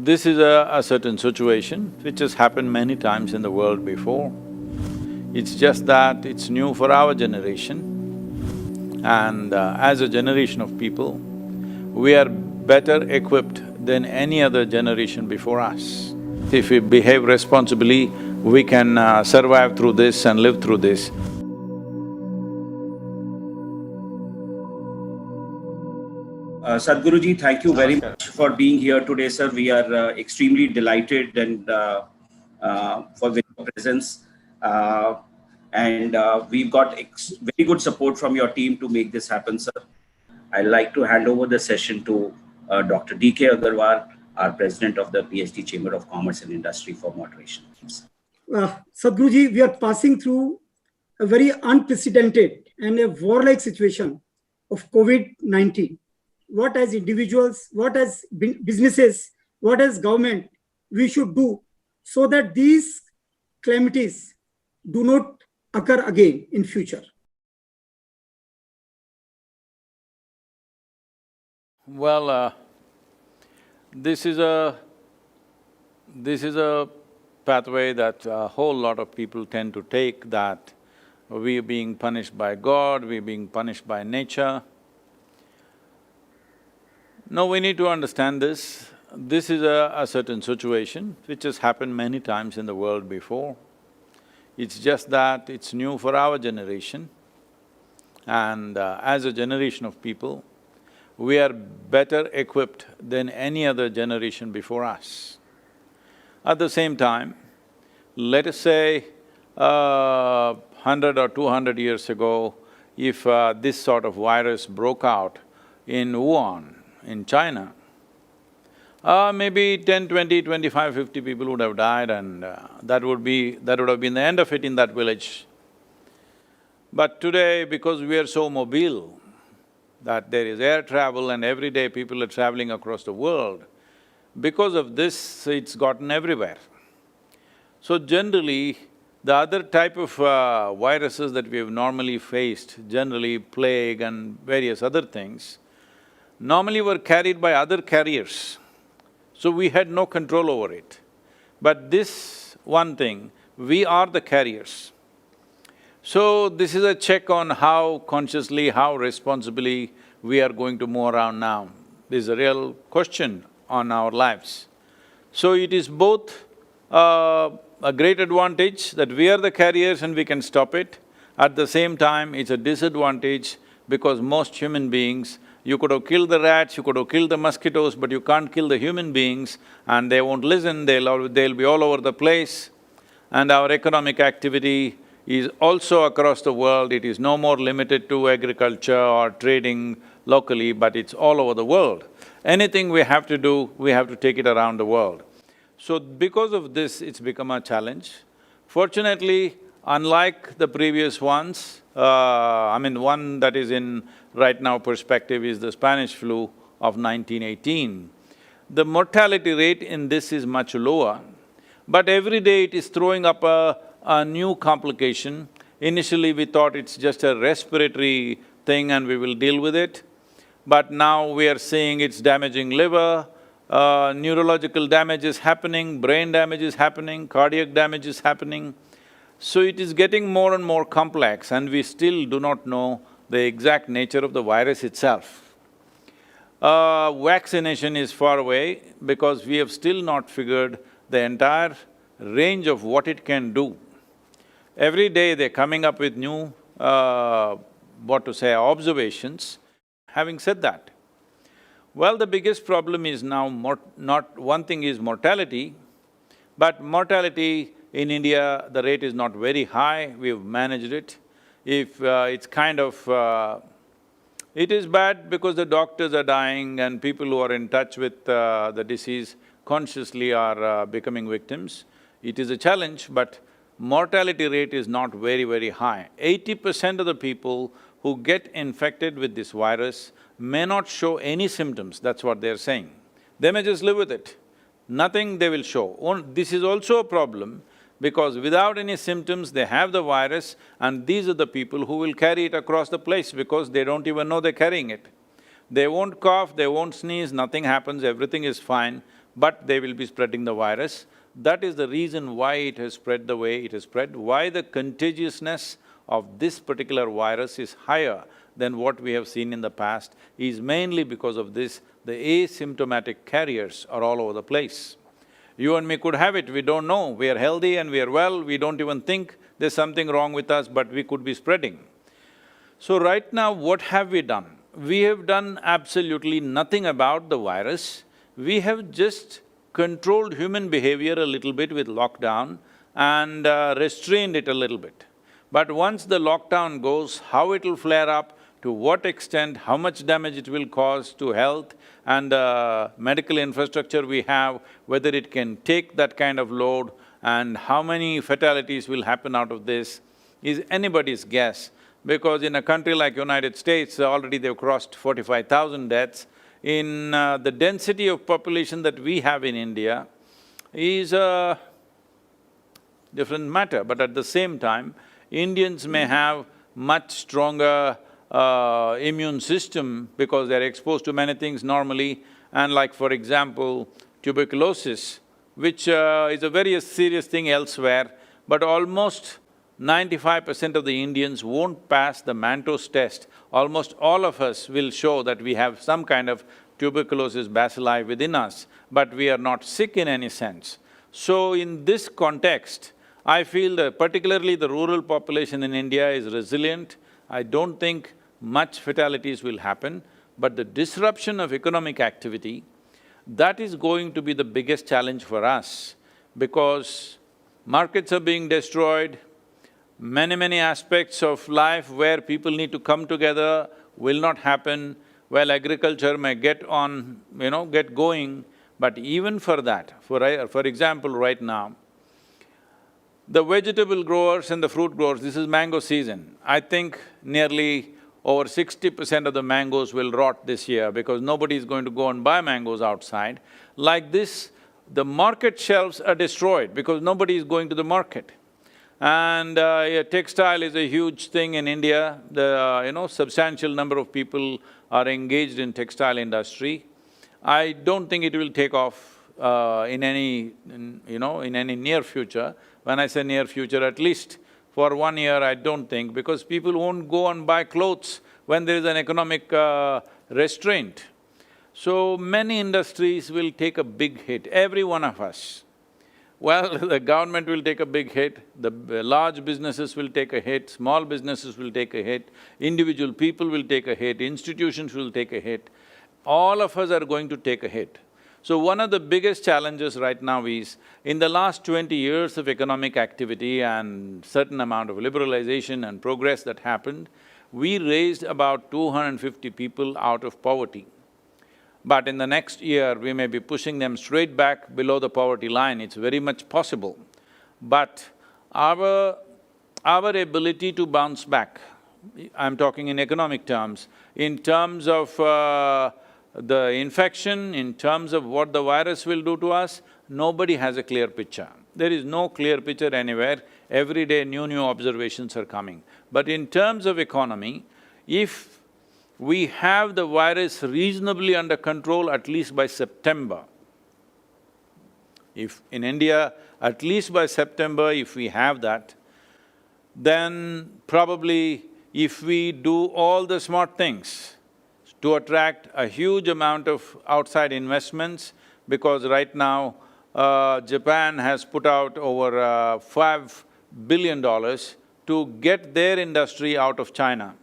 This is a certain situation which has happened many times in the world before. It's just that it's new for our generation, and as a generation of people, we are better equipped than any other generation before us. If we behave responsibly, we can survive through this and live through this. Sadhguru ji, thank you very Namaskar. much for being here today, sir. We are extremely delighted and for with your presence. And we've got very good support from your team to make this happen, sir. I'd like to hand over the session to Dr. D.K. Agarwal, our president of the PhD Chamber of Commerce and Industry, for moderation. Sadhguruji, we are passing through a very unprecedented and a warlike situation of COVID-19. What as individuals, what as businesses, what as government we should do so that these calamities do not occur again in future. Well, this is a pathway that a whole lot of people tend to take, that we are being punished by God, we are being punished by nature. No, we need to understand this. This is a certain situation which has happened many times in the world before. It's just that it's new for our generation, and as a generation of people, we are better equipped than any other generation before us. At the same time, let us say 100 or 200 years ago, if this sort of virus broke out in Wuhan, in China, maybe 10, 20, 25, 50 people would have died, and that would have been the end of it in that village. But today, because we are so mobile, that there is air travel and every day people are traveling across the world, because of this, it's gotten everywhere. So generally, the other type of viruses that we have normally faced, generally plague and various other things, normally were carried by other carriers, so we had no control over it. But this one thing, we are the carriers. So this is a check on how consciously, how responsibly we are going to move around now. This is a real question on our lives. So it is both a great advantage that we are the carriers and we can stop it. At the same time, it's a disadvantage because most human beings, you could have killed the rats, you could have killed the mosquitoes, but you can't kill the human beings, and they won't listen, they'll be all over the place. And our economic activity is also across the world. It is no more limited to agriculture or trading locally, but it's all over the world. Anything we have to do, we have to take it around the world. So because of this, it's become a challenge. Fortunately, unlike the previous ones, one that is in right now perspective is the Spanish flu of 1918. The mortality rate in this is much lower, but every day it is throwing up a new complication. Initially we thought it's just a respiratory thing and we will deal with it, but now we are seeing it's damaging liver, neurological damage is happening, brain damage is happening, cardiac damage is happening. So it is getting more and more complex, and we still do not know the exact nature of the virus itself. Vaccination is far away because we have still not figured the entire range of what it can do. Every day they're coming up with new, observations. Having said that, well, the biggest problem is now one thing is mortality, but mortality in India, the rate is not very high, we've managed it. If it's kind of… it is bad because the doctors are dying and people who are in touch with the disease consciously are becoming victims. It is a challenge, but mortality rate is not very, very high. 80% of the people who get infected with this virus may not show any symptoms, that's what they're saying. They may just live with it. Nothing they will show. This is also a problem because without any symptoms, they have the virus, and these are the people who will carry it across the place because they don't even know they're carrying it. They won't cough, they won't sneeze, nothing happens, everything is fine, but they will be spreading the virus. That is the reason why it has spread the way it has spread, why the contagiousness of this particular virus is higher than what we have seen in the past, is mainly because of this. The asymptomatic carriers are all over the place. You and me could have it, we don't know. We are healthy and we are well, we don't even think there's something wrong with us, but we could be spreading. So right now, what have we done? We have done absolutely nothing about the virus. We have just controlled human behavior a little bit with lockdown and restrained it a little bit. But once the lockdown goes, how it'll flare up, to what extent, how much damage it will cause to health and medical infrastructure we have, whether it can take that kind of load, and how many fatalities will happen out of this, is anybody's guess. Because in a country like United States, already they've crossed 45,000 deaths. In the density of population that we have in India is a different matter, but at the same time, Indians may have much stronger immune system because they're exposed to many things normally, and like for example, tuberculosis, which is a very serious thing elsewhere, but almost 95% of the Indians won't pass the Mantoux test. Almost all of us will show that we have some kind of tuberculosis bacilli within us, but we are not sick in any sense. So in this context, I feel that particularly the rural population in India is resilient. I don't think much fatalities will happen, but the disruption of economic activity, that is going to be the biggest challenge for us, because markets are being destroyed, many aspects of life where people need to come together will not happen. Well, agriculture may get on, get going, but even for that, for example, right now, the vegetable growers and the fruit growers, this is mango season. I think nearly over 60% of the mangoes will rot this year because nobody is going to go and buy mangoes outside. Like this, the market shelves are destroyed because nobody is going to the market. And textile is a huge thing in India. Substantial number of people are engaged in textile industry. I don't think it will take off in any near future. When I say near future, at least for 1 year, I don't think, because people won't go and buy clothes when there is an economic restraint. So many industries will take a big hit, every one of us. Well, the government will take a big hit, the large businesses will take a hit, small businesses will take a hit, individual people will take a hit, institutions will take a hit. All of us are going to take a hit. So one of the biggest challenges right now is, in the last 20 years of economic activity and certain amount of liberalization and progress that happened, we raised about 250 people out of poverty. But in the next year, we may be pushing them straight back below the poverty line, it's very much possible. But our ability to bounce back, I'm talking in economic terms, in terms of the infection, in terms of what the virus will do to us, nobody has a clear picture. There is no clear picture anywhere, every day new observations are coming. But in terms of economy, if we have the virus reasonably under control at least by September, if in India, at least by September, if we have that, then probably if we do all the smart things to attract a huge amount of outside investments, because right now, Japan has put out over $5 billion to get their industry out of China.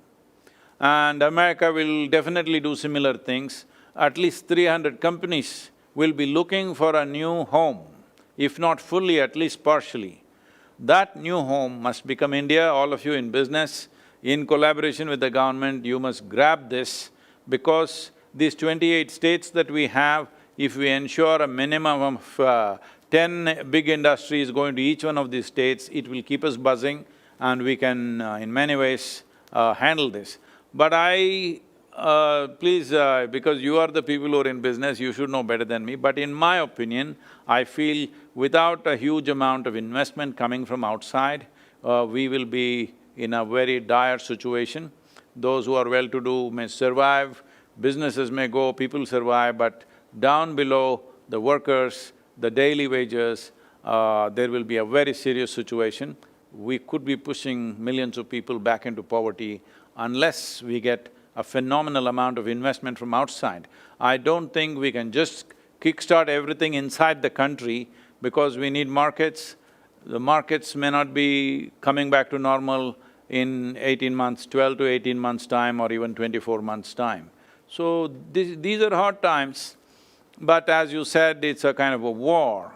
And America will definitely do similar things. At least 300 companies will be looking for a new home, if not fully, at least partially. That new home must become India. All of you in business, in collaboration with the government, you must grab this, because these 28 states that we have, if we ensure a minimum of 10 big industries going to each one of these states, it will keep us buzzing and we can, in many ways, handle this. But because you are the people who are in business, you should know better than me, but in my opinion, I feel without a huge amount of investment coming from outside, we will be in a very dire situation. Those who are well-to-do may survive, businesses may go, people survive, but down below, the workers, the daily wages, there will be a very serious situation. We could be pushing millions of people back into poverty unless we get a phenomenal amount of investment from outside. I don't think we can just kickstart everything inside the country because we need markets. The markets may not be coming back to normal in 18 months, 12 to 18 months' time or even 24 months' time. So these are hard times, but as you said, it's a kind of a war.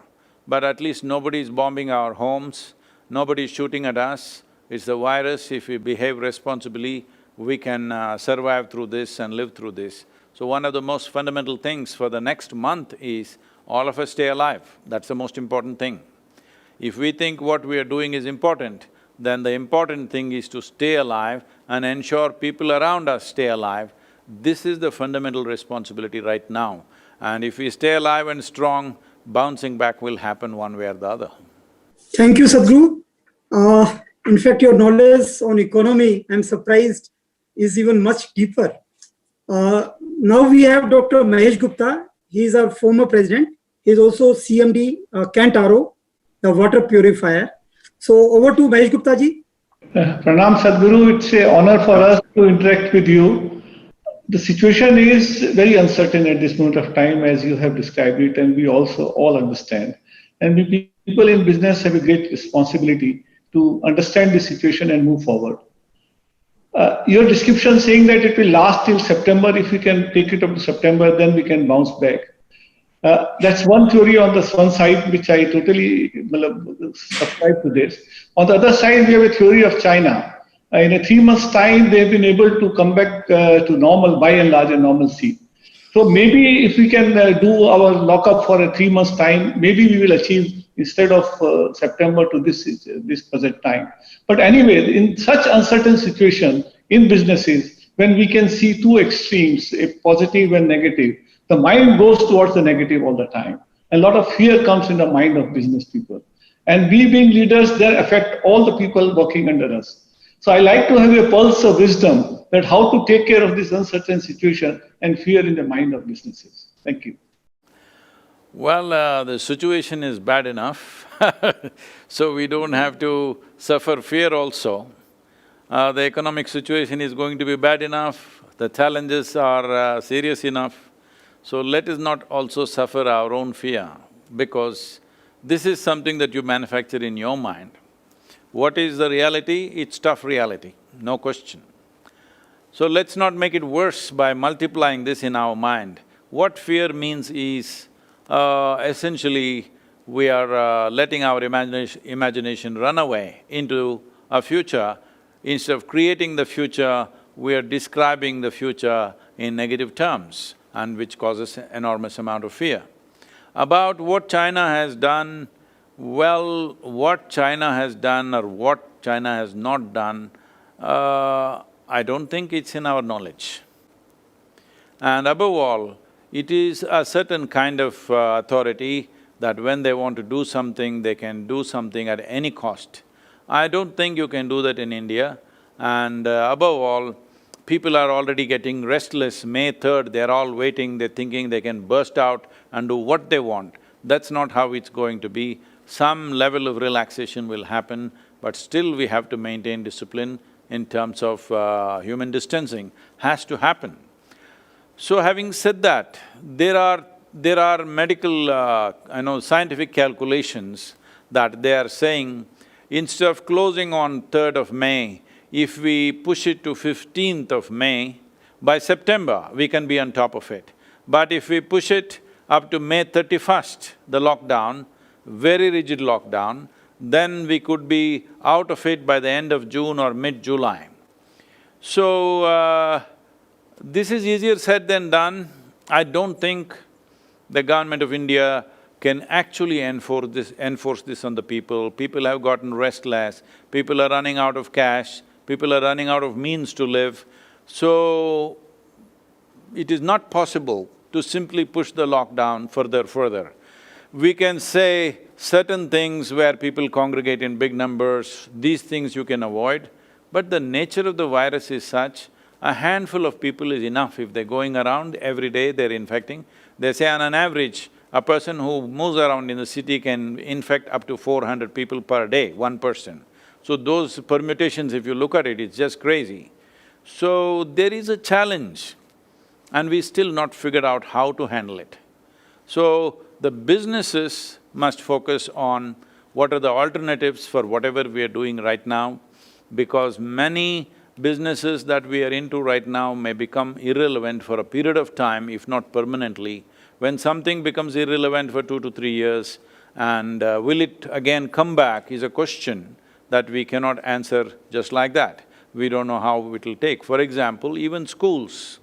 But at least nobody is bombing our homes, nobody is shooting at us. It's the virus. If we behave responsibly, we can survive through this and live through this. So one of the most fundamental things for the next month is all of us stay alive. That's the most important thing. If we think what we are doing is important, then the important thing is to stay alive and ensure people around us stay alive. This is the fundamental responsibility right now. And if we stay alive and strong, bouncing back will happen one way or the other. Thank you, Sadhguru. In fact, your knowledge on economy, I'm surprised, is even much deeper. Now we have Dr. Mahesh Gupta. He is our former president. He is also CMD, Kent RO, the water purifier. So over to Mahesh Gupta ji. Pranam Sadhguru, it's an honor for us to interact with you. The situation is very uncertain at this moment of time, as you have described it, and we also all understand. And we people in business have a great responsibility to understand the situation and move forward. Your description saying that it will last till September, if we can take it up to September, then we can bounce back. That's one theory on the one side, which I totally subscribe to this. On the other side, we have a theory of China. In a 3 months' time, they've been able to come back to normal, by and large, a normalcy. So maybe if we can do our lockup for a 3 months' time, maybe we will achieve instead of September to this present time. But anyway, in such uncertain situation in businesses, when we can see two extremes, a positive and negative, the mind goes towards the negative all the time. A lot of fear comes in the mind of business people. And we being leaders, they affect all the people working under us. So I like to have a pulse of wisdom that how to take care of this uncertain situation and fear in the mind of businesses. Thank you. Well, the situation is bad enough so we don't have to suffer fear also. The economic situation is going to be bad enough, the challenges are serious enough. So let us not also suffer our own fear, because this is something that you manufacture in your mind. What is the reality? It's tough reality, no question. So let's not make it worse by multiplying this in our mind. What fear means is, essentially, we are letting our imagination run away into a future. Instead of creating the future, we are describing the future in negative terms, and which causes enormous amount of fear. About what China has done, well, what China has done or what China has not done, I don't think it's in our knowledge. And above all, it is a certain kind of authority that when they want to do something, they can do something at any cost. I don't think you can do that in India. And above all, people are already getting restless. May 3rd, they're all waiting, they're thinking they can burst out and do what they want. That's not how it's going to be. Some level of relaxation will happen, but still we have to maintain discipline in terms of human distancing, has to happen. So having said that, there are medical, scientific calculations that they are saying, instead of closing on 3rd of May, if we push it to 15th of May, by September, we can be on top of it. But if we push it up to May 31st, the lockdown, very rigid lockdown, then we could be out of it by the end of June or mid-July. So, this is easier said than done. I don't think the government of India can actually enforce this on the people. People have gotten restless, people are running out of cash, people are running out of means to live. So, it is not possible to simply push the lockdown further. We can say certain things where people congregate in big numbers, these things you can avoid, but the nature of the virus is such, a handful of people is enough. If they're going around every day, they're infecting. They say on an average, A person who moves around in the city can infect up to 400 people per day, one person. So those permutations, if you look at it, it's just crazy. So there is a challenge and we still not figured out how to handle it. So the businesses must focus on what are the alternatives for whatever we are doing right now, because many businesses that we are into right now may become irrelevant for a period of time, if not permanently. When something becomes irrelevant for 2 to 3 years, and will it again come back is a question that we cannot answer just like that. We don't know how it'll take. For example, even schools.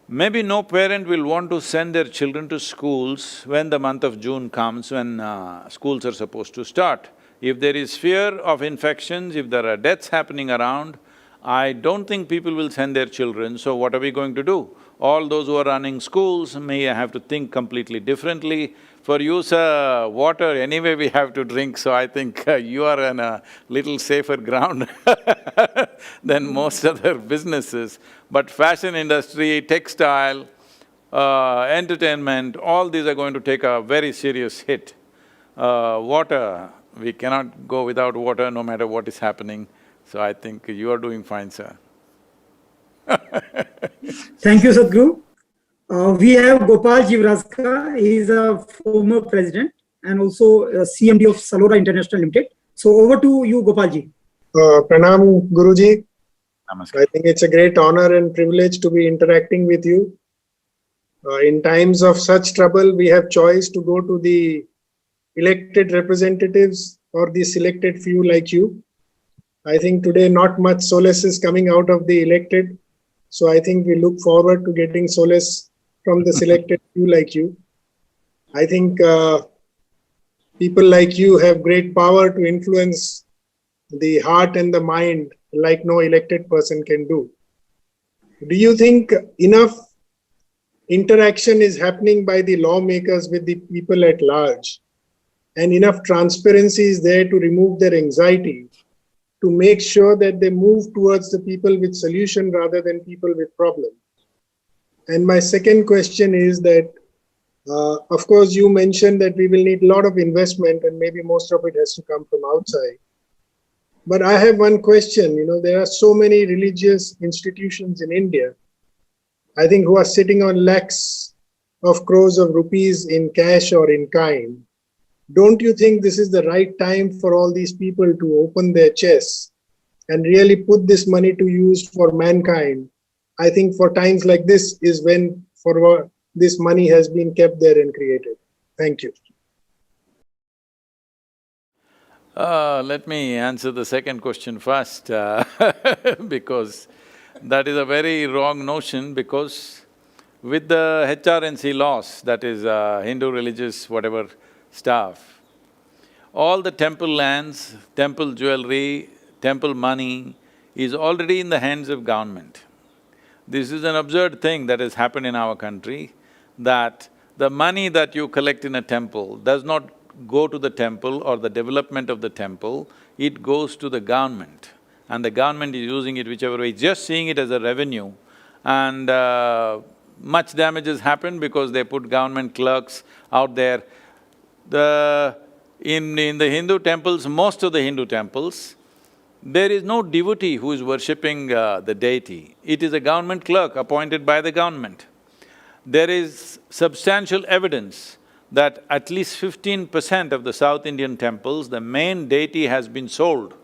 Maybe no parent will want to send their children to schools when the month of June comes, when schools are supposed to start. If there is fear of infections, if there are deaths happening around, I don't think people will send their children, so what are we going to do? All those who are running schools may have to think completely differently. For you, sir, water anyway we have to drink, so I think you are on a little safer ground than most other businesses. But fashion industry, textile, entertainment, all these are going to take a very serious hit. Water, we cannot go without water no matter what is happening. So I think you are doing fine, sir. Thank you, Sadhguru. We have Gopal Jivrajka. He is a former president and also a CMD of Salora International Limited. So over to you, Gopalji. Pranam, Guruji. Namaskar. I think it's a great honor and privilege to be interacting with you. In times of such trouble, we have choice to go to the elected representatives or the selected few like you. I think today not much solace is coming out of the elected. So I think we look forward to getting solace from the selected few like you. I think people like you have great power to influence the heart and the mind like no elected person can do. Do you think enough interaction is happening by the lawmakers with the people at large, and enough transparency is there to remove their anxiety, to make sure that they move towards the people with solution rather than people with problem? And my second question is that, of course, you mentioned that we will need a lot of investment and maybe most of it has to come from outside. But I have one question, there are so many religious institutions in India, I think, who are sitting on lakhs of crores of rupees in cash or in kind. Don't you think this is the right time for all these people to open their chests and really put this money to use for mankind? I think for times like this is when this money has been kept there and created. Thank you. Let me answer the second question first because that is a very wrong notion, because with the HRNC laws, that is Hindu religious whatever stuff, all the temple lands, temple jewelry, temple money is already in the hands of government. This is an absurd thing that has happened in our country, that the money that you collect in a temple does not go to the temple or the development of the temple, it goes to the government. And the government is using it whichever way, just seeing it as a revenue. And much damages happen because they put government clerks out there. In the Hindu temples, most of the Hindu temples, there is no devotee who is worshipping the deity. It is a government clerk appointed by the government. There is substantial evidence that at least 15% of the South Indian temples, the main deity has been sold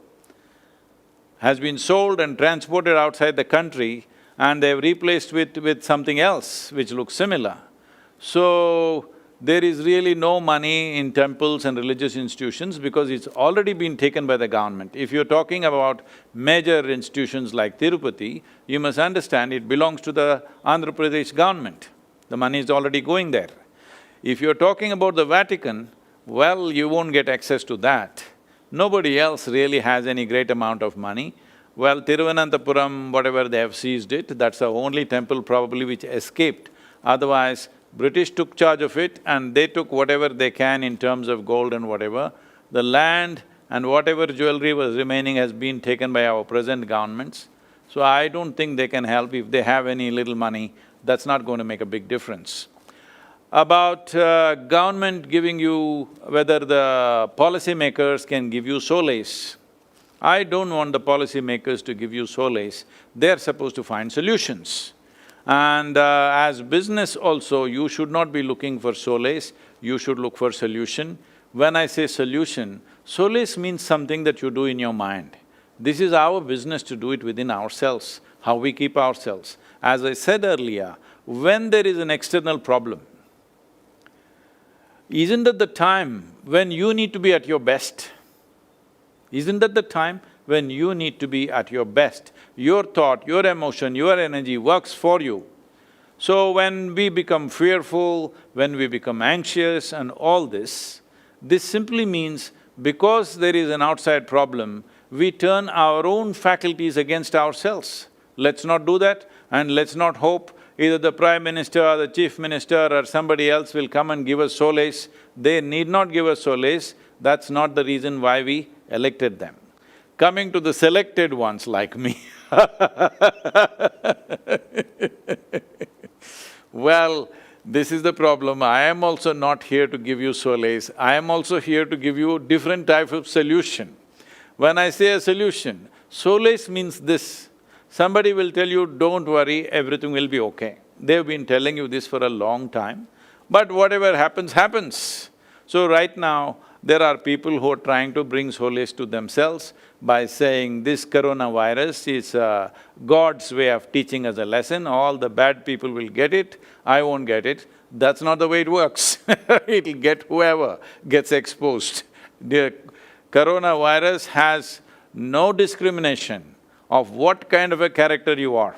and transported outside the country, and they've replaced with something else which looks similar. So, there is really no money in temples and religious institutions because it's already been taken by the government. If you're talking about major institutions like Tirupati, you must understand it belongs to the Andhra Pradesh government. The money is already going there. If you're talking about the Vatican, well, you won't get access to that. Nobody else really has any great amount of money. Well, Thiruvananthapuram, whatever, they have seized it, that's the only temple probably which escaped. Otherwise, British took charge of it and they took whatever they can in terms of gold and whatever. The land and whatever jewelry was remaining has been taken by our present governments. So I don't think they can help. If they have any little money, that's not going to make a big difference. about government giving you… whether the policy makers can give you solace. I don't want the policy makers to give you solace, they're supposed to find solutions. And as business also, you should not be looking for solace, you should look for solution. When I say solution, solace means something that you do in your mind. This is our business to do it within ourselves, how we keep ourselves. As I said earlier, when there is an external problem, isn't that the time when you need to be at your best? Isn't that the time when you need to be at your best? Your thought, your emotion, your energy works for you. So when we become fearful, when we become anxious and all this simply means because there is an outside problem, we turn our own faculties against ourselves. Let's not do that, and let's not hope either the Prime Minister or the Chief Minister or somebody else will come and give us solace. They need not give us solace, that's not the reason why we elected them. Coming to the selected ones like me well, this is the problem. I am also not here to give you solace, I am also here to give you different type of solution. When I say a solution, solace means this. Somebody will tell you, don't worry, everything will be okay. They've been telling you this for a long time, but whatever happens, happens. So right now, there are people who are trying to bring solace to themselves by saying this coronavirus is God's way of teaching us a lesson, all the bad people will get it, I won't get it. That's not the way it works it'll get whoever gets exposed. The coronavirus has no discrimination of what kind of a character you are.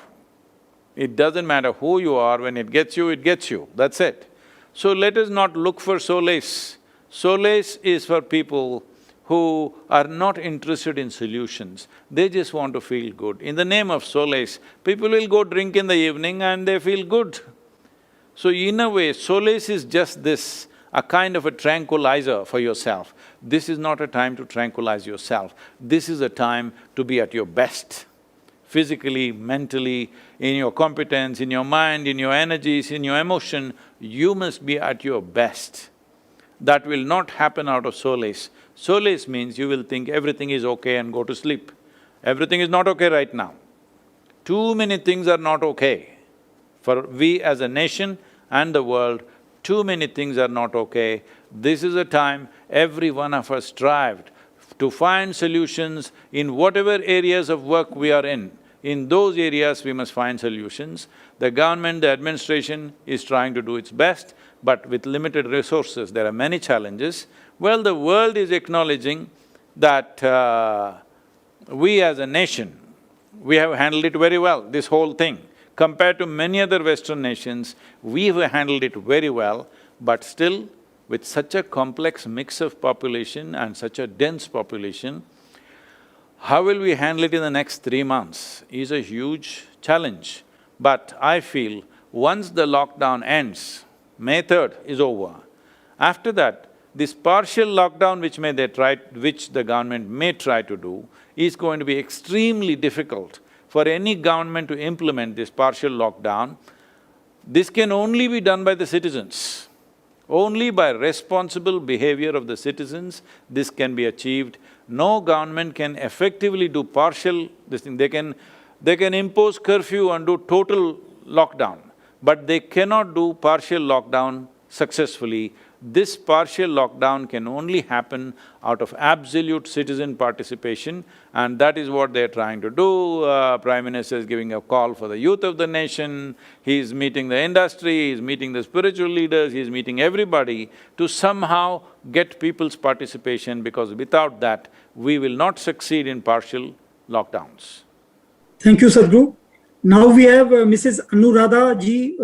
It doesn't matter who you are, when it gets you, that's it. So let us not look for solace. Solace is for people who are not interested in solutions, they just want to feel good. In the name of solace, people will go drink in the evening and they feel good. So in a way, solace is just this, a kind of a tranquilizer for yourself. This is not a time to tranquilize yourself, this is a time to be at your best. Physically, mentally, in your competence, in your mind, in your energies, in your emotion, you must be at your best. That will not happen out of solace. Solace means you will think everything is okay and go to sleep. Everything is not okay right now. Too many things are not okay. For we as a nation and the world, too many things are not okay. This is a time every one of us strived to find solutions in whatever areas of work we are in. In those areas, we must find solutions. The government, the administration is trying to do its best, but with limited resources, there are many challenges. Well, the world is acknowledging that we as a nation, we have handled it very well, this whole thing. Compared to many other Western nations, we have handled it very well, but still, with such a complex mix of population and such a dense population, how will we handle it in the next 3 months is a huge challenge. But I feel once the lockdown ends, May 3rd is over. After that, this partial lockdown which the government may try to do is going to be extremely difficult for any government to implement this partial lockdown. This can only be done by the citizens. Only by responsible behavior of the citizens, this can be achieved. No government can effectively do partial this thing. They can impose curfew and do total lockdown, but they cannot do partial lockdown successfully. This partial lockdown can only happen out of absolute citizen participation, and that is what they're trying to do. Prime Minister is giving a call for the youth of the nation, he's meeting the industry, he's meeting the spiritual leaders, he's meeting everybody to somehow get people's participation, because without that, we will not succeed in partial lockdowns. Thank you, Sadhguru. Now we have Mrs. Anuradha ji.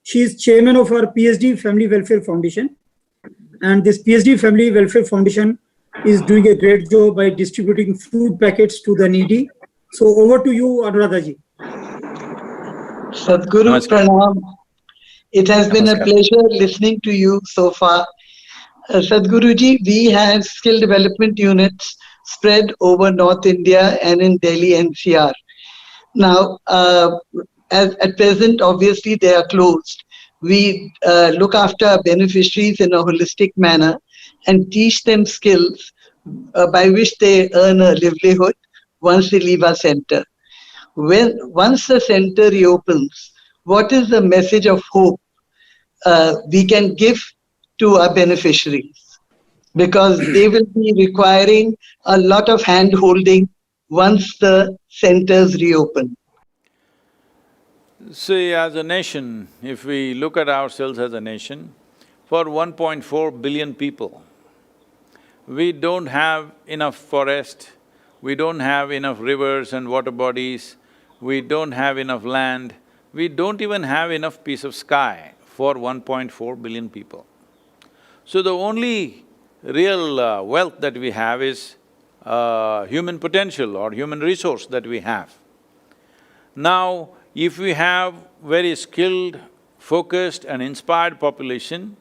She is chairman of our PhD Family Welfare Foundation. And this PhD Family Welfare Foundation is doing a great job by distributing food packets to the needy. So over to you, Anuradha ji. Sadhguru Pranam. It has been a pleasure listening to you so far. Sadhguru ji, we have skill development units spread over North India and in Delhi NCR. Now, at present, obviously, they are closed. we look after our beneficiaries in a holistic manner and teach them skills by which they earn a livelihood once they leave our center. Once the center reopens, what is the message of hope we can give to our beneficiaries? Because they will be requiring a lot of hand holding once the centers reopen. See, as a nation, if we look at ourselves as a nation, for 1.4 billion people, we don't have enough forest, we don't have enough rivers and water bodies, we don't have enough land, we don't even have enough piece of sky for 1.4 billion people. So the only real wealth that we have is human potential or human resource that we have. Now, if we have very skilled, focused and inspired population,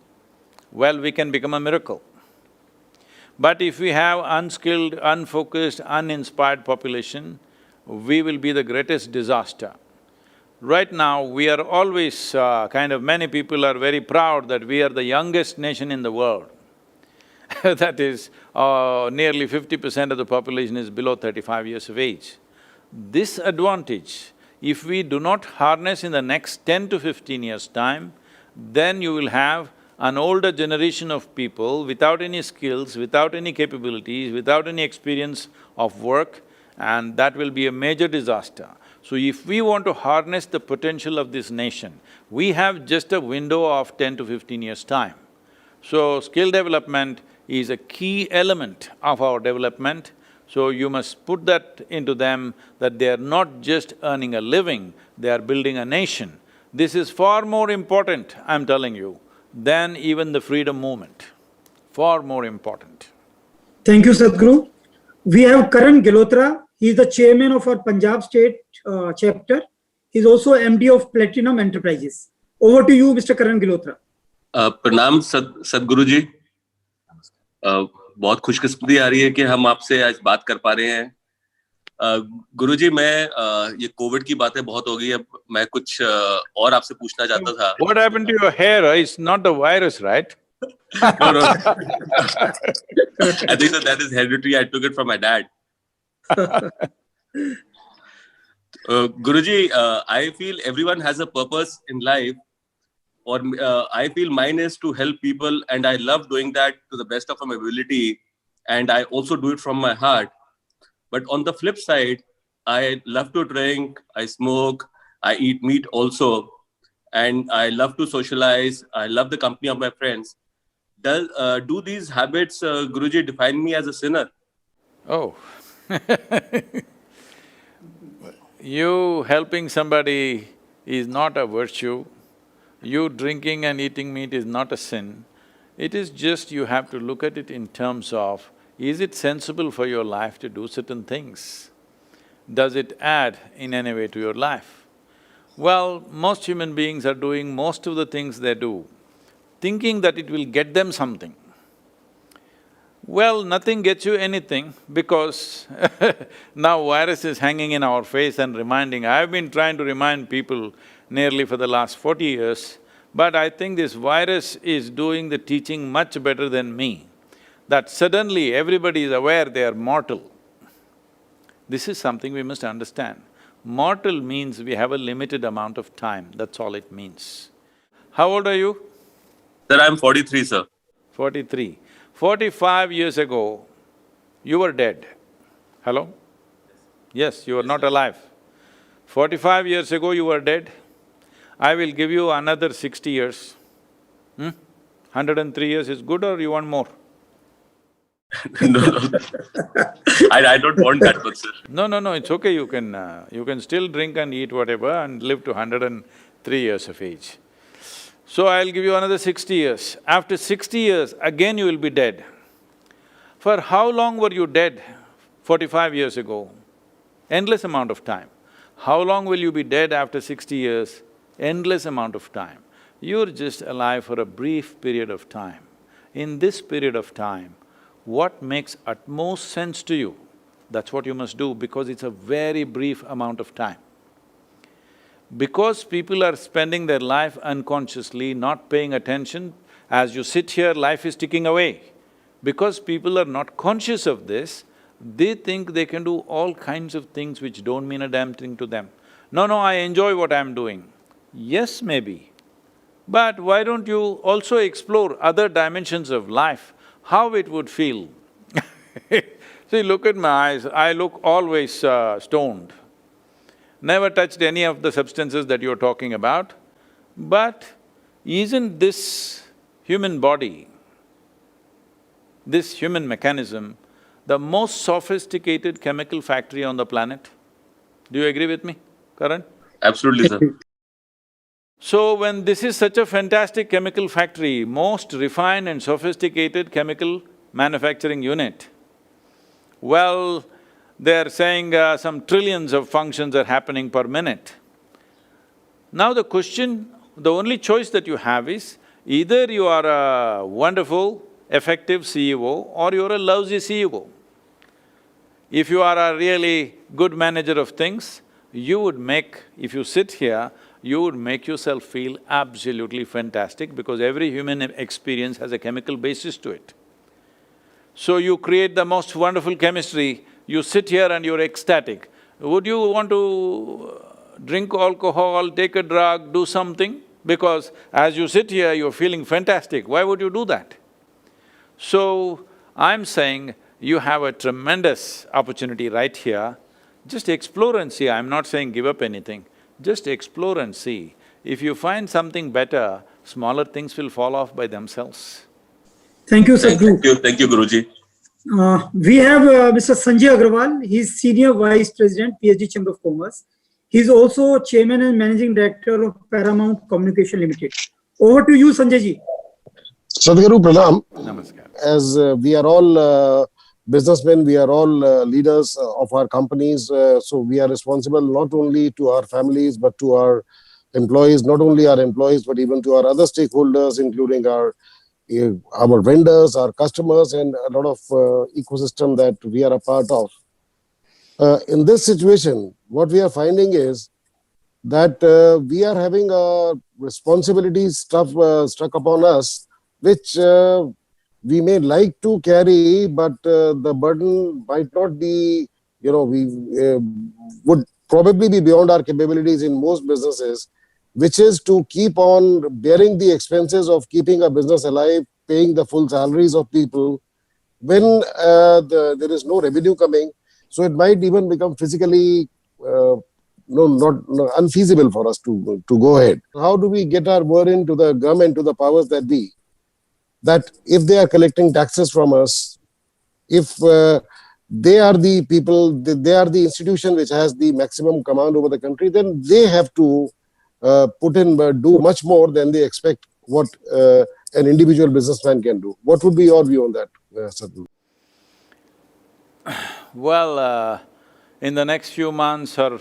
well, we can become a miracle. But if we have unskilled, unfocused, uninspired population, we will be the greatest disaster. Right now, we are always many people are very proud that we are the youngest nation in the world. That is, nearly 50% of the population is below 35 years of age. This advantage, if we do not harness in the next 10 to 15 years' time, then you will have an older generation of people without any skills, without any capabilities, without any experience of work, and that will be a major disaster. So if we want to harness the potential of this nation, we have just a window of 10 to 15 years' time. So skill development is a key element of our development. So you must put that into them that they are not just earning a living, they are building a nation. This is far more important, I'm telling you, than even the freedom movement, far more important. Thank you, Sadhguru. We have Karan Gilotra. He is the chairman of our Punjab State chapter. He is also MD of Platinum Enterprises. Over to you, Mr. Karan Gilotra. प्रणाम सदगुरु जी। बहुत खुशकिस्मती आ रही है कि हम आपसे आज बात कर पा रहे हैं। गुरु जी, मैं ये कोविड की बातें बहुत हो गई, अब मैं कुछ और आपसे पूछना चाहता था। What happened to your hair? It's not the virus, right? No, no. I think that is hereditary. I took it from my dad. Guruji, I feel everyone has a purpose in life, or I feel mine is to help people, and I love doing that to the best of my ability, and I also do it from my heart. But on the flip side, I love to drink, I smoke, I eat meat also, and I love to socialize, I love the company of my friends. Do these habits, Guruji, define me as a sinner? Oh You helping somebody is not a virtue, you drinking and eating meat is not a sin. It is just you have to look at it in terms of, is it sensible for your life to do certain things? Does it add in any way to your life? Well, most human beings are doing most of the things they do, thinking that it will get them something. Well, nothing gets you anything because now virus is hanging in our face and reminding. I've been trying to remind people nearly for the last 40 years, but I think this virus is doing the teaching much better than me, that suddenly everybody is aware they are mortal. This is something we must understand. Mortal means we have a limited amount of time, that's all it means. How old are you? Sir, I'm 43, sir. 43. 45 years ago, you were dead. Hello? Yes, you were not alive. 45 years ago, you were dead. I will give you another 60 years. 103 years is good, or you want more? No, I don't want that much, sir. No, it's okay, you can still drink and eat whatever and live to 103 years of age. So I'll give you another 60 years. After 60 years, again you will be dead. For how long were you dead 45 years ago? Endless amount of time. How long will you be dead after 60 years? Endless amount of time. You're just alive for a brief period of time. In this period of time, what makes utmost sense to you, that's what you must do, because it's a very brief amount of time. Because people are spending their life unconsciously, not paying attention, as you sit here, life is ticking away. Because people are not conscious of this, they think they can do all kinds of things which don't mean a damn thing to them. No, no, I enjoy what I'm doing. Yes, maybe. But why don't you also explore other dimensions of life, how it would feel? See, look at my eyes, I look always stoned. Never touched any of the substances that you're talking about. But isn't this human body, this human mechanism, the most sophisticated chemical factory on the planet? Do you agree with me, Karan? Absolutely, sir. So when this is such a fantastic chemical factory, most refined and sophisticated chemical manufacturing unit, well, they're saying some trillions of functions are happening per minute. Now the question, the only choice that you have is, either you are a wonderful, effective CEO or you're a lousy CEO. If you are a really good manager of things, you would make… if you sit here, you would make yourself feel absolutely fantastic because every human experience has a chemical basis to it. So you create the most wonderful chemistry, you sit here and you're ecstatic. Would you want to drink alcohol, take a drug, do something? Because as you sit here, you're feeling fantastic, why would you do that? So, I'm saying you have a tremendous opportunity right here. Just explore and see, I'm not saying give up anything, just explore and see. If you find something better, smaller things will fall off by themselves. Thank you, Sadhguru. Thank you, Guruji. We have Mr. Sanjay Agrawal. He's Senior Vice President, PhD Chamber of Commerce. He's also Chairman and Managing Director of Paramount Communication Limited. Over to you, Sanjay ji. Sadhguru Pranam. Namaskar. As we are all businessmen, we are all leaders of our companies, so we are responsible not only to our families but to our employees, not only our employees but even to our other stakeholders, including our vendors, our customers, and a lot of ecosystem that we are a part of. In this situation, what we are finding is that we are having a responsibility struck upon us, which we may like to carry, but the burden might not be, we would probably be beyond our capabilities in most businesses, which is to keep on bearing the expenses of keeping a business alive, paying the full salaries of people when there is no revenue coming. So it might even become physically not unfeasible for us to go ahead. How do we get our word into the government, to the powers that be, that if they are collecting taxes from us, if they are the people, they are the institution which has the maximum command over the country, then they have to do much more than they expect what an individual businessman can do. What would be your view on that, Sadhguru? Well, in the next few months or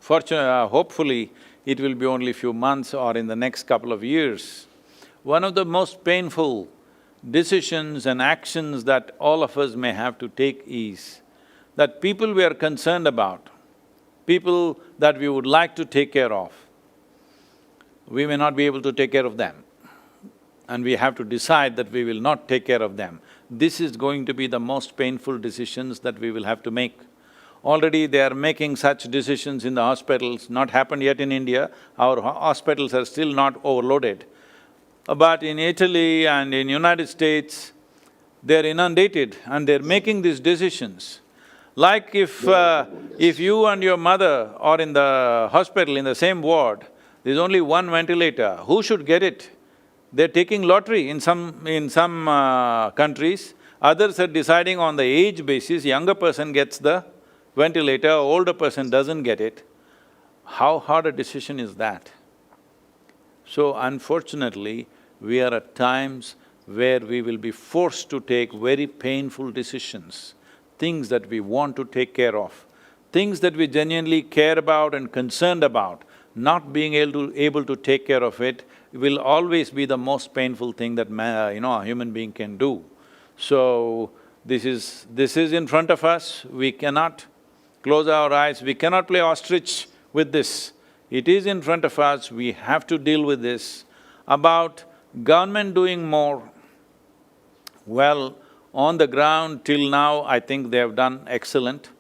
hopefully it will be only few months or in the next couple of years, one of the most painful decisions and actions that all of us may have to take is that people we are concerned about, people that we would like to take care of, we may not be able to take care of them. And we have to decide that we will not take care of them. This is going to be the most painful decisions that we will have to make. Already they are making such decisions in the hospitals, not happened yet in India, our hospitals are still not overloaded. But in Italy and in United States, they're inundated and they're making these decisions. Like if you and your mother are in the hospital in the same ward, there's only one ventilator, who should get it? They're taking lottery in some countries, others are deciding on the age basis, younger person gets the ventilator, older person doesn't get it. How hard a decision is that? So unfortunately, we are at times where we will be forced to take very painful decisions, things that we want to take care of, things that we genuinely care about and concerned about, not being able to take care of it will always be the most painful thing that a human being can do. So, this is in front of us, we cannot close our eyes, we cannot play ostrich with this. It is in front of us, we have to deal with this. About government doing more, well, on the ground till now, I think they have done excellent.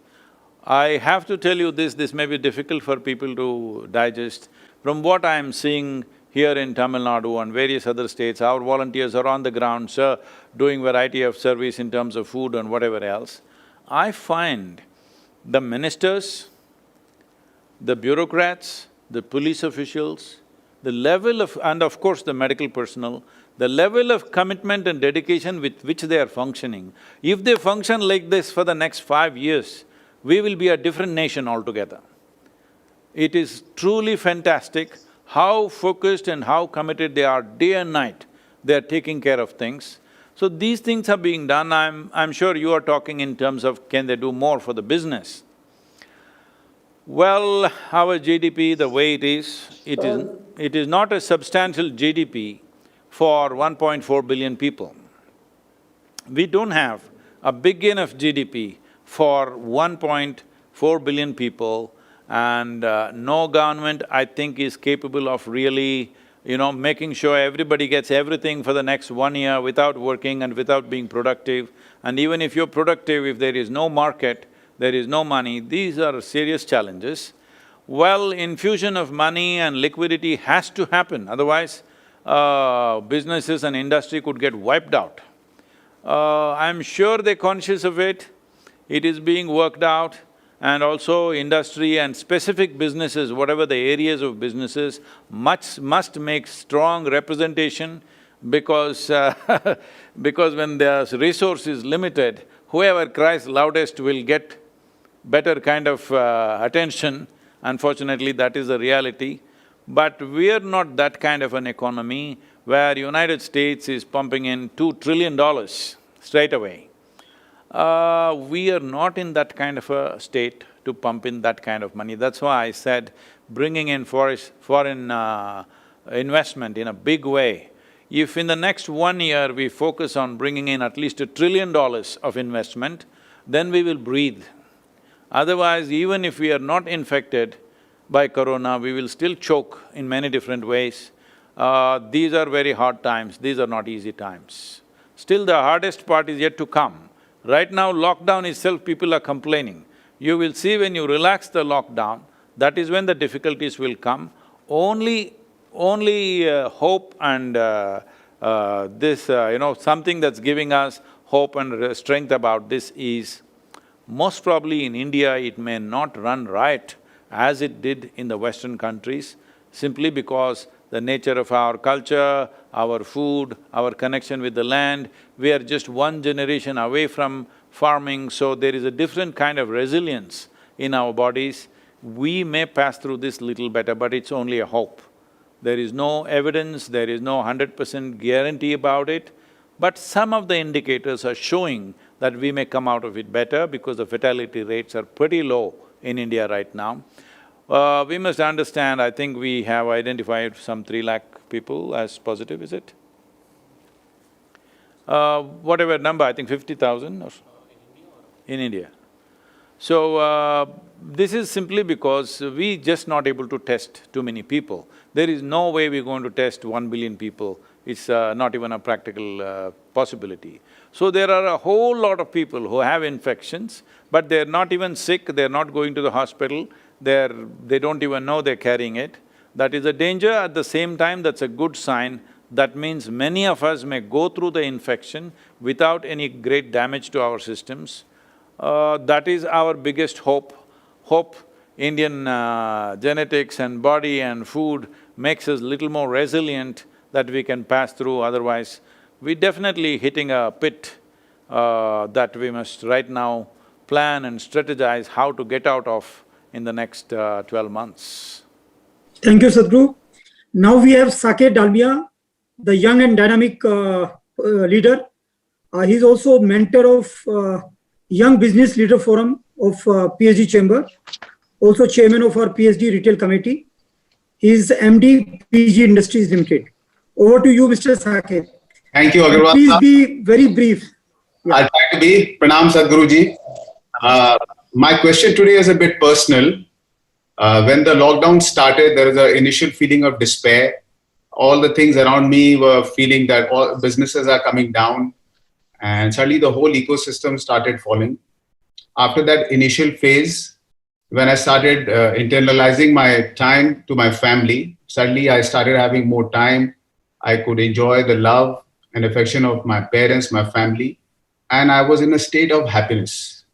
I have to tell you this may be difficult for people to digest. From what I am seeing here in Tamil Nadu and various other states, our volunteers are on the ground, sir, doing variety of service in terms of food and whatever else. I find the ministers, the bureaucrats, the police officials, the level of… and of course the medical personnel, the level of commitment and dedication with which they are functioning, if they function like this for the next 5 years, we will be a different nation altogether. It is truly fantastic how focused and how committed they are day and night. They are taking care of things. So these things are being done. I'm sure you are talking in terms of can they do more for the business. Well, our GDP, the way it is not a substantial GDP for 1.4 billion people. We don't have a big enough GDP for 1.4 billion people, and no government, I think, is capable of really, making sure everybody gets everything for the next 1 year without working and without being productive. And even if you're productive, if there is no market, there is no money, these are serious challenges. Well, infusion of money and liquidity has to happen, otherwise businesses and industry could get wiped out. I'm sure they're conscious of it, it is being worked out, and also industry and specific businesses, whatever the areas of businesses, must make strong representation because because when the resource is limited, whoever cries loudest will get better kind of attention. Unfortunately, that is the reality. But we are not that kind of an economy where United States is pumping in $2 trillion straight away. We are not in that kind of a state to pump in that kind of money. That's why I said bringing in foreign investment in a big way. If in the next 1 year we focus on bringing in at least $1 trillion of investment, then we will breathe. Otherwise, even if we are not infected by corona, we will still choke in many different ways. These are very hard times, these are not easy times. Still, the hardest part is yet to come. Right now, lockdown itself, people are complaining. You will see when you relax the lockdown, that is when the difficulties will come. Only hope and something that's giving us hope and strength about this is, most probably in India, it may not run right as it did in the Western countries, simply because the nature of our culture, our food, our connection with the land, we are just 1 generation away from farming, so there is a different kind of resilience in our bodies. We may pass through this little better, but it's only a hope. There is no evidence, there is no 100% guarantee about it, but some of the indicators are showing that we may come out of it better because the fatality rates are pretty low in India right now. We must understand, I think we have identified some 3 lakh people as positive, is it? Whatever number, I think 50,000 or… In India. So, this is simply because we just not able to test too many people. There is no way we're going to test 1 billion people, it's not even a practical possibility. So there are a whole lot of people who have infections, but they're not even sick, they're not going to the hospital, they don't even know they're carrying it. That is a danger. At the same time, that's a good sign. That means many of us may go through the infection without any great damage to our systems. That is our biggest hope. Indian genetics and body and food makes us little more resilient that we can pass through, otherwise we're definitely hitting a pit that we must right now plan and strategize how to get out of in the next 12 months. Thank you, Sadhguru. Now we have Saket Dalmia, the young and dynamic leader. He's also mentor of Young Business Leader Forum of PhD Chamber, also chairman of our PhD Retail Committee. He is MD PG Industries Limited. Over to you, Mr. Saket. Thank you, Agarwal. Please be very brief. Yeah. I'll try to be. Pranam Sadhguru ji. My question today is a bit personal. When the lockdown started, there was an initial feeling of despair. All the things around me were feeling that all businesses are coming down, and suddenly the whole ecosystem started falling. After that initial phase, when I started internalizing my time to my family, suddenly I started having more time. I could enjoy the love and affection of my parents, my family, and I was in a state of happiness.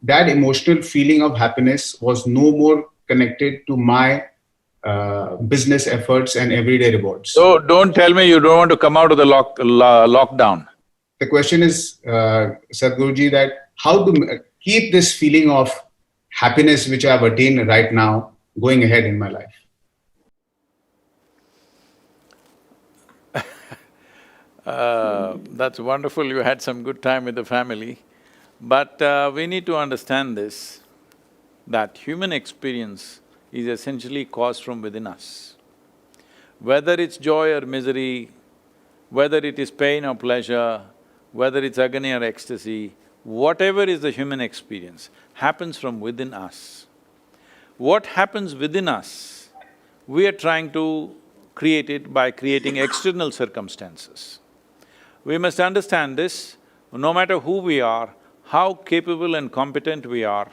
That emotional feeling of happiness was no more connected to my business efforts and everyday rewards. So don't tell me you don't want to come out of the lockdown. The question is, Sadhguruji, that how to keep this feeling of happiness which I've attained right now going ahead in my life. That's wonderful, you had some good time with the family. But we need to understand this, that human experience is essentially caused from within us. Whether it's joy or misery, whether it is pain or pleasure, whether it's agony or ecstasy, whatever is the human experience happens from within us. What happens within us, we are trying to create it by creating external circumstances. We must understand this, no matter who we are, how capable and competent we are,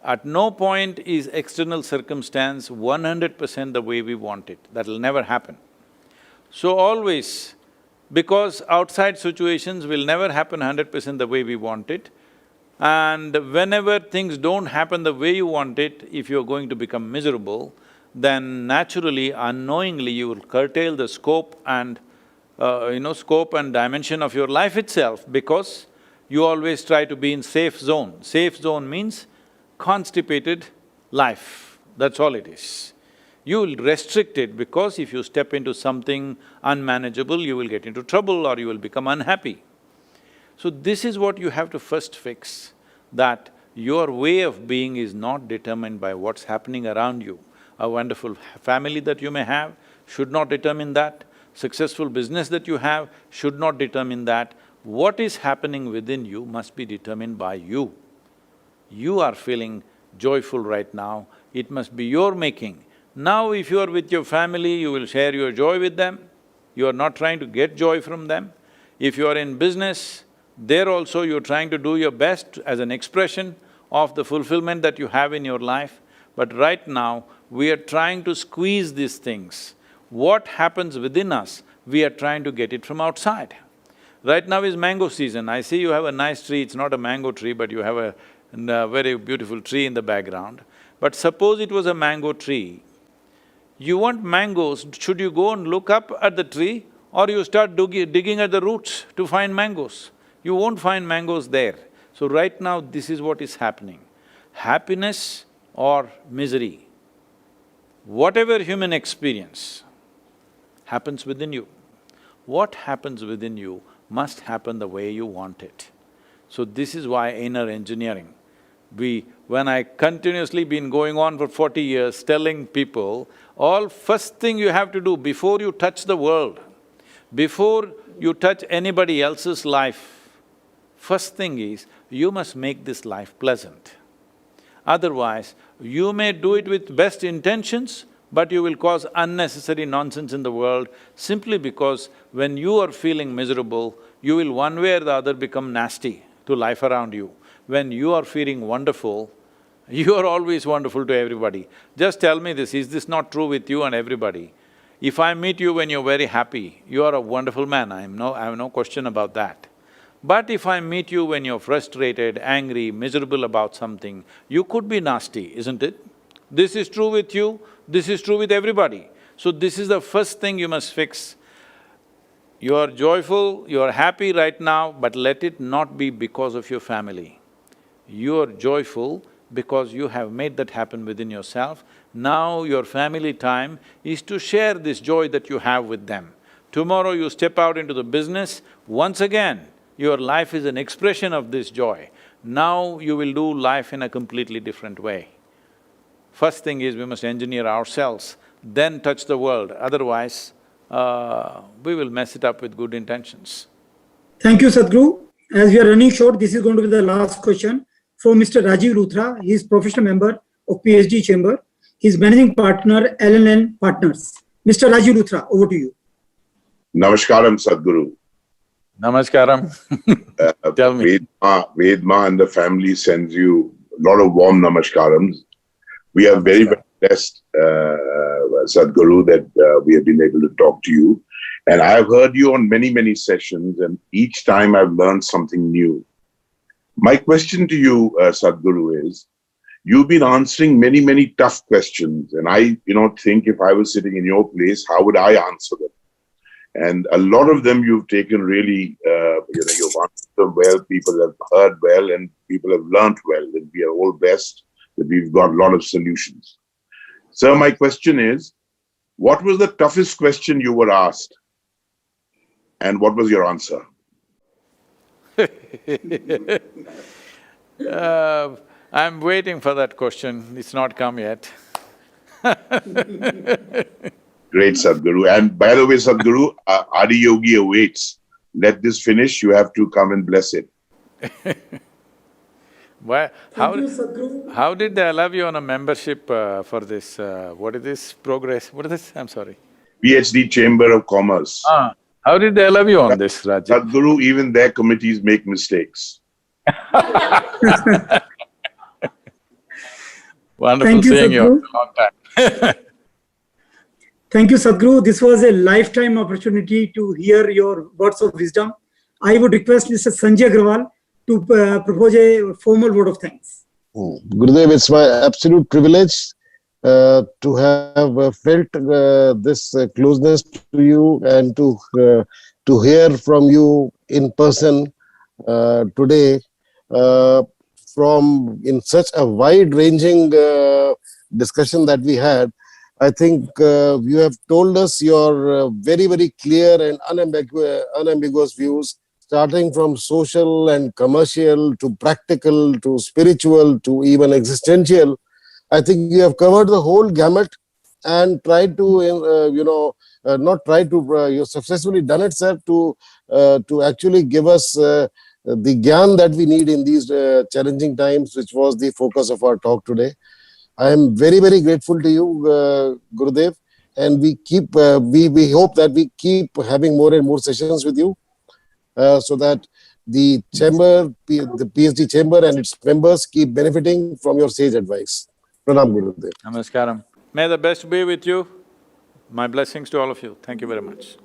at no point is external circumstance 100% the way we want it. That'll never happen. So always, because outside situations will never happen 100% the way we want it, and whenever things don't happen the way you want it, if you're going to become miserable, then naturally, unknowingly you will curtail the scope and scope and dimension of your life itself, because you always try to be in safe zone. Safe zone means constipated life, that's all it is. You will restrict it because if you step into something unmanageable, you will get into trouble or you will become unhappy. So this is what you have to first fix, that your way of being is not determined by what's happening around you. A wonderful family that you may have should not determine that. Successful business that you have should not determine that. What is happening within you must be determined by you. You are feeling joyful right now, it must be your making. Now if you are with your family, you will share your joy with them, you are not trying to get joy from them. If you are in business, there also you're trying to do your best as an expression of the fulfillment that you have in your life. But right now, we are trying to squeeze these things. What happens within us, we are trying to get it from outside. Right now is mango season, I see you have a nice tree, it's not a mango tree, but you have a very beautiful tree in the background. But suppose it was a mango tree, you want mangoes, should you go and look up at the tree or you start digging at the roots to find mangoes? You won't find mangoes there. So right now, this is what is happening. Happiness or misery, whatever human experience happens within you. What happens within you must happen the way you want it. So this is why inner engineering. When I continuously been going on for 40 years telling people, first thing you have to do before you touch the world, before you touch anybody else's life, first thing is, you must make this life pleasant. Otherwise, you may do it with best intentions, but you will cause unnecessary nonsense in the world simply because when you are feeling miserable, you will one way or the other become nasty to life around you. When you are feeling wonderful, you are always wonderful to everybody. Just tell me this, is this not true with you and everybody? If I meet you when you're very happy, you are a wonderful man, I have no question about that. But if I meet you when you're frustrated, angry, miserable about something, you could be nasty, isn't it? This is true with you, this is true with everybody. So this is the first thing you must fix. You are joyful, you are happy right now, but let it not be because of your family. You are joyful because you have made that happen within yourself. Now your family time is to share this joy that you have with them. Tomorrow you step out into the business, once again, your life is an expression of this joy. Now you will do life in a completely different way. First thing is we must engineer ourselves, then touch the world, otherwise we will mess it up with good intentions. Thank you, Sadhguru. As we are running short, this is going to be the last question from Mr. Rajiv Luthra. He is professional member of PhD chamber. He's managing partner, LNN Partners. Mr. Rajiv Luthra, over to you. Namaskaram, Sadhguru. Namaskaram. Tell me. Vedma and the family sends you a lot of warm namaskarams. We are very, very blessed, Sadhguru, that we have been able to talk to you. And I've heard you on many, many sessions, and each time I've learned something new. My question to you, Sadhguru, is, you've been answering many, many tough questions. And I, think if I was sitting in your place, how would I answer them? And a lot of them you've taken really, you've answered them well, people have heard well, and people have learnt well. And we are all blessed that we've got a lot of solutions. Sir, my question is, what was the toughest question you were asked? And what was your answer? I'm waiting for that question, it's not come yet. Great, Sadhguru. And by the way, Sadhguru, Adi Yogi awaits. Let this finish, you have to come and bless it. Why, Thank you, Sadhguru. how did they allow you on a membership for this, what is this, progress, what is this, I'm sorry? PhD Chamber of Commerce. How did they allow you on this, Rajiv? Sadhguru, even their committees make mistakes. Wonderful Thank you, seeing you Sadhguru. after a long time. Thank you, Sadhguru. This was a lifetime opportunity to hear your words of wisdom. I would request Mr. Sanjay Agrawal to propose a formal word of thanks. Gurudev, it's my absolute privilege to have felt this closeness to you and to hear from you in person today from in such a wide-ranging discussion that we had. I think you have told us your very, very clear and unambiguous views, starting from social and commercial to practical to spiritual to even existential. I think you have covered the whole gamut and tried to, you've successfully done it, sir, to actually give us the gyan that we need in these challenging times, which was the focus of our talk today. I am very, very grateful to you, Gurudev, and we hope that we keep having more and more sessions with you, so that the chamber, the PhD chamber and its members keep benefiting from your sage advice. Pranam, Gurudev. Namaskaram. May the best be with you. My blessings to all of you. Thank you very much.